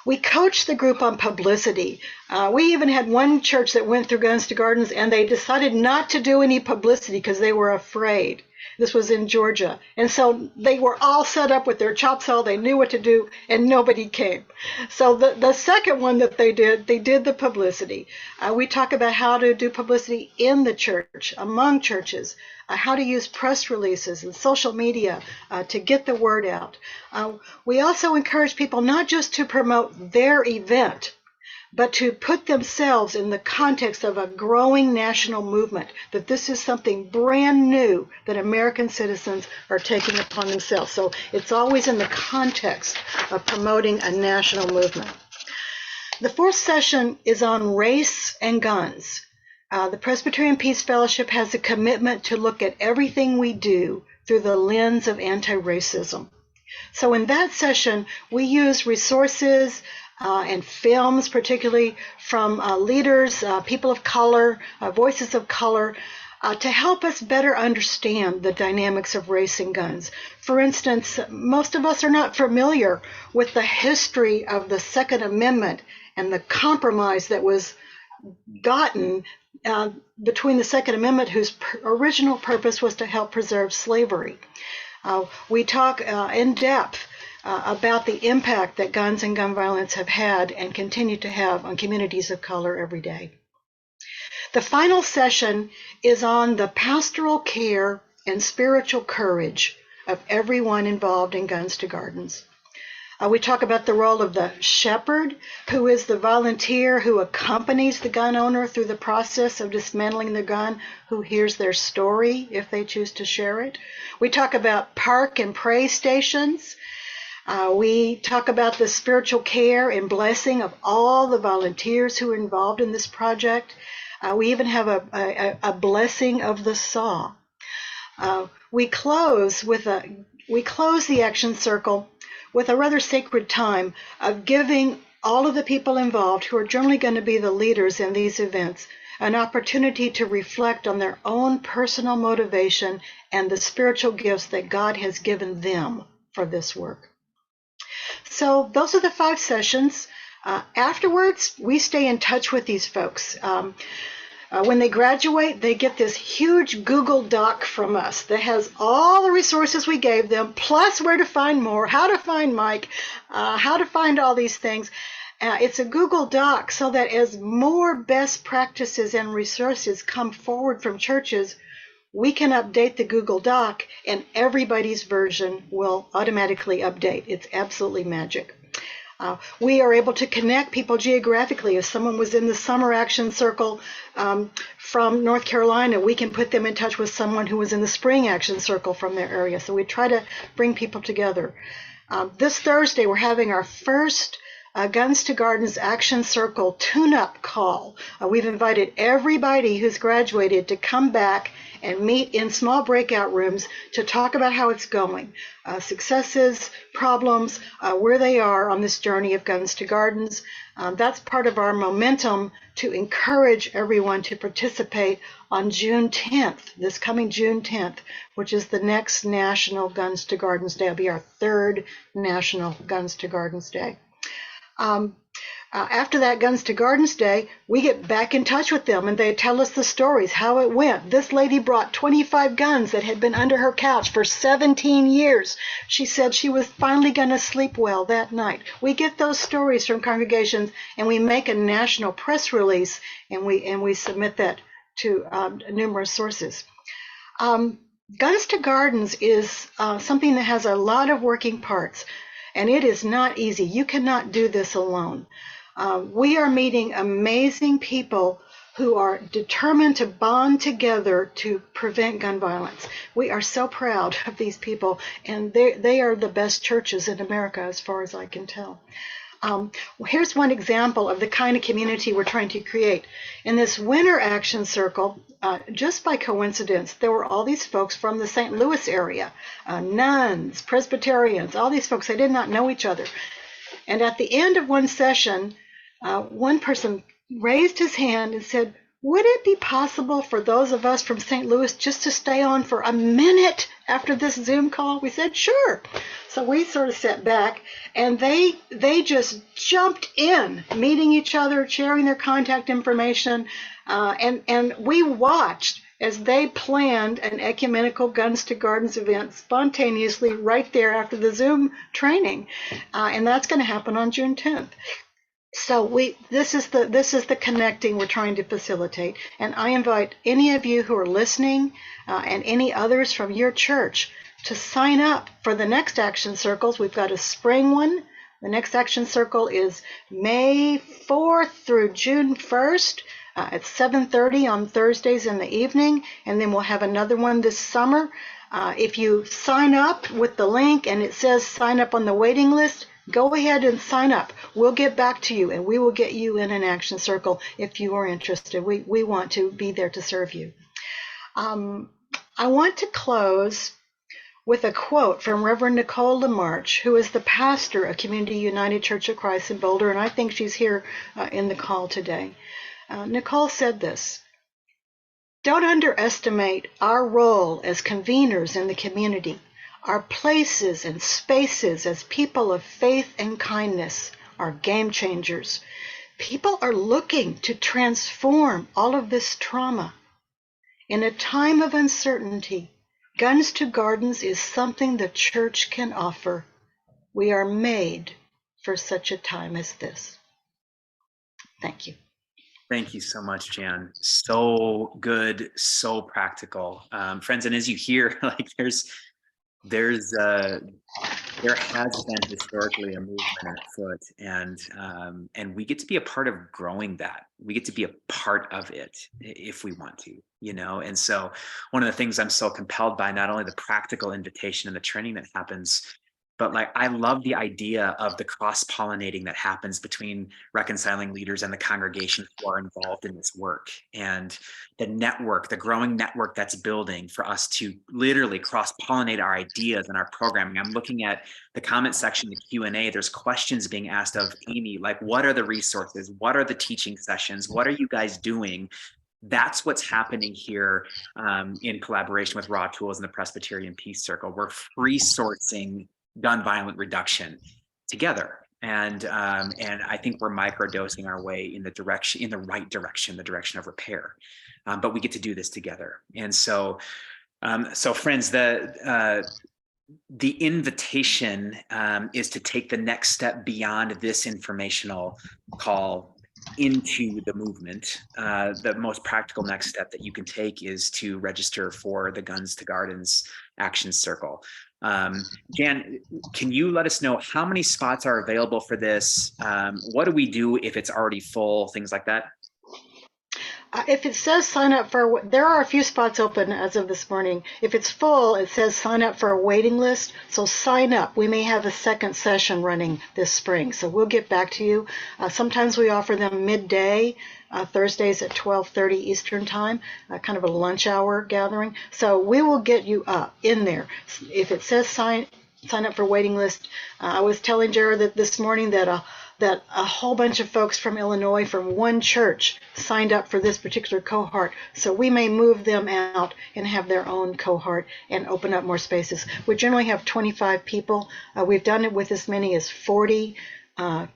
We coached the group on publicity. We even had one church that went through Guns to Gardens, and they decided not to do any publicity because they were afraid. This was in Georgia. And so they were all set up with their chop saw. They knew what to do, and nobody came. So the second one that they did the publicity. We talk about how to do publicity in the church, among churches, how to use press releases and social media to get the word out. We also encourage people not just to promote their event, but to put themselves in the context of a growing national movement, that this is something brand new that American citizens are taking upon themselves. So it's always in the context of promoting a national movement. The fourth session is on race and guns. The Presbyterian Peace Fellowship has a commitment to look at everything we do through the lens of anti-racism. So in that session, we use resources and films, particularly from leaders, people of color, voices of color, to help us better understand the dynamics of race and guns. For instance, most of us are not familiar with the history of the Second Amendment and the compromise that was gotten between the Second Amendment, whose original purpose was to help preserve slavery. We talk in depth about the impact that guns and gun violence have had and continue to have on communities of color every day. The final session is on the pastoral care and spiritual courage of everyone involved in Guns to Gardens. We talk about the role of the shepherd, who is the volunteer who accompanies the gun owner through the process of dismantling the gun, who hears their story if they choose to share it. We talk about park and pray stations. We talk about the spiritual care and blessing of all the volunteers who are involved in this project. We even have a blessing of the saw. We close the action circle with a rather sacred time of giving all of the people involved, who are generally going to be the leaders in these events, an opportunity to reflect on their own personal motivation and the spiritual gifts that God has given them for this work. So those are the 5 sessions. Afterwards, we stay in touch with these folks. When they graduate, they get this huge Google Doc from us that has all the resources we gave them, plus where to find more, how to find Mike, how to find all these things. It's a Google Doc so that as more best practices and resources come forward from churches, we can update the Google Doc and everybody's version will automatically update. It's absolutely magic. We are able to connect people geographically. If someone was in the Summer Action Circle from North Carolina, we can put them in touch with someone who was in the Spring Action Circle from their area. So we try to bring people together. This Thursday, we're having our first Guns to Gardens Action Circle tune-up call. We've invited everybody who's graduated to come back and meet in small breakout rooms to talk about how it's going, successes, problems, where they are on this journey of Guns to Gardens. That's part of our momentum to encourage everyone to participate on June 10th, this coming June 10th, which is the next National Guns to Gardens Day. It'll be our 3rd National Guns to Gardens Day. After that Guns to Gardens Day, we get back in touch with them and they tell us the stories, how it went. This lady brought 25 guns that had been under her couch for 17 years. She said she was finally going to sleep well that night. We get those stories from congregations and we make a national press release and we submit that to numerous sources. Guns to Gardens is something that has a lot of working parts, and it is not easy. You cannot do this alone. We are meeting amazing people who are determined to bond together to prevent gun violence. We are so proud of these people, and they are the best churches in America as far as I can tell. Here's one example of the kind of community we're trying to create. In this Winter Action Circle, just by coincidence, there were all these folks from the St. Louis area, nuns, Presbyterians, all these folks. They did not know each other. And at the end of one session, one person raised his hand and said, would it be possible for those of us from St. Louis just to stay on for a minute after this Zoom call? We said, sure. So we sort of sat back, and they just jumped in, meeting each other, sharing their contact information, and we watched as they planned an ecumenical Guns to Gardens event spontaneously right there after the Zoom training, and that's going to happen on June 10th. So this is the connecting we're trying to facilitate, and I invite any of you who are listening and any others from your church to sign up for the next Action Circles. We've got a spring one. The next Action Circle is May 4th through June 1st at 7:30 on Thursdays in the evening, and then we'll have another one this summer. If you sign up with the link and it says sign up on the waiting list, go ahead and sign up. We'll get back to you, and we will get you in an Action Circle if you are interested. We want to be there to serve you. I want to close with a quote from Reverend Nicole LaMarche, who is the pastor of Community United Church of Christ in Boulder, and I think she's here in the call today. Nicole said this: "Don't underestimate our role as conveners in the community. Our places and spaces as people of faith and kindness are game changers. People are looking to transform all of this trauma. In a time of uncertainty, Guns to Gardens is something the church can offer. We are made for such a time as this." Thank you. Thank you so much, Jan. So good, so practical. Friends, and as you hear, like there has been historically a movement afoot, and we get to be a part of growing that. We get to be a part of it if we want to, and so one of the things I'm so compelled by, not only the practical invitation and the training that happens, but like I love the idea of the cross-pollinating that happens between reconciling leaders and the congregation who are involved in this work, and the network, the growing network that's building for us to literally cross-pollinate our ideas and our programming. I'm looking at the comment section, the Q&A. There's questions being asked of Amy, like, what are the resources? What are the teaching sessions? What are you guys doing? That's what's happening here in collaboration with Raw Tools and the Presbyterian Peace Circle. We're free sourcing gun violence reduction together, and I think we're microdosing our way in the right direction, the direction of repair. But we get to do this together, and so friends, the invitation is to take the next step beyond this informational call into the movement. The most practical next step that you can take is to register for the Guns to Gardens Action Circle. Jan, can you let us know how many spots are available for this? What do we do if it's already full, things like that? If it says sign up for, there are a few spots open as of this morning. If it's full, it says sign up for a waiting list. So sign up. We may have a second session running this spring, so we'll get back to you. Sometimes we offer them midday, Thursdays at 12:30 Eastern time, kind of a lunch hour gathering. So we will get you up in there. If it says sign up for waiting list, I was telling Jared that this morning that a whole bunch of folks from Illinois from one church signed up for this particular cohort. So we may move them out and have their own cohort and open up more spaces. We generally have 25 people. We've done it with as many as 40.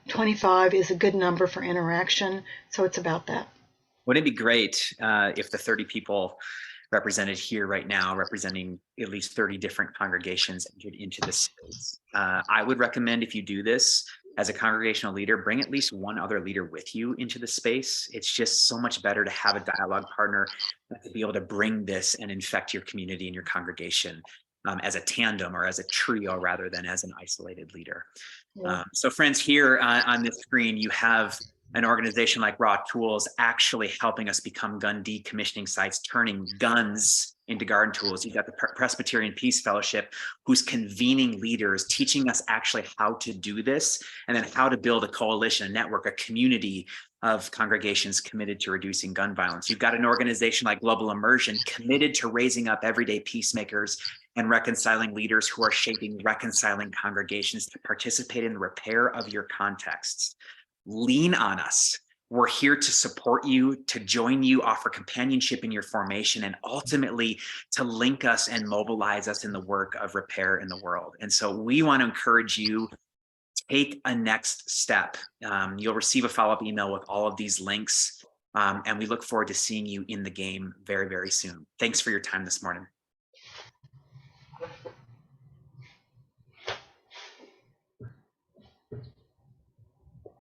25 is a good number for interaction. So it's about that. Wouldn't it be great if the 30 people represented here right now, representing at least 30 different congregations, entered into this space? I would recommend, if you do this, as a congregational leader, bring at least one other leader with you into the space. It's just so much better to have a dialogue partner to be able to bring this and infect your community and your congregation as a tandem or as a trio rather than as an isolated leader. Yeah. So friends, here on this screen, you have an organization like Raw Tools actually helping us become gun decommissioning sites, turning guns into garden tools. You've got the Presbyterian Peace Fellowship, who's convening leaders, teaching us actually how to do this, and then how to build a coalition, a network, a community of congregations committed to reducing gun violence. You've got an organization like Global Immersion committed to raising up everyday peacemakers and reconciling leaders who are shaping reconciling congregations to participate in the repair of your contexts. Lean on us. We're here to support you, to join you, offer companionship in your formation, and ultimately to link us and mobilize us in the work of repair in the world. And so we want to encourage you, take a next step. You'll receive a follow-up email with all of these links, and we look forward to seeing you in the game very, very soon. Thanks for your time this morning.